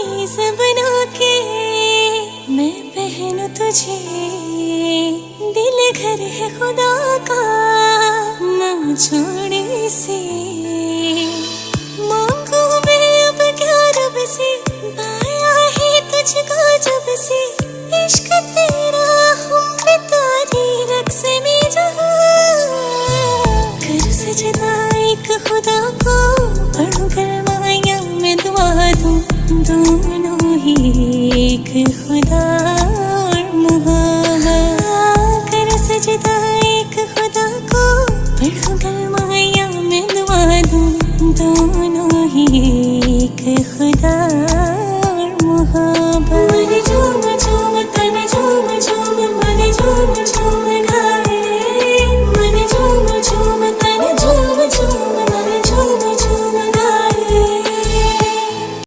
तावीज़ बना के मैं पहनूं तुझे, दिल घर है खुदा का ना छोड़े इसे। मांगू मैं अब क्या रब से, पाया है तुझको जब से, इश्क तेरा हम पे तारी रक्स में जहाँ। कर सजदा एक खुदा को, पढ़ूं कलमाया मैं दुआ दूं, दोनों ही एक खुदा और मोहब्बत। कर सजदा एक खुदा को, पढ़ूं कलमाया मैं दुआ दूं, दोनों ही एक खुदा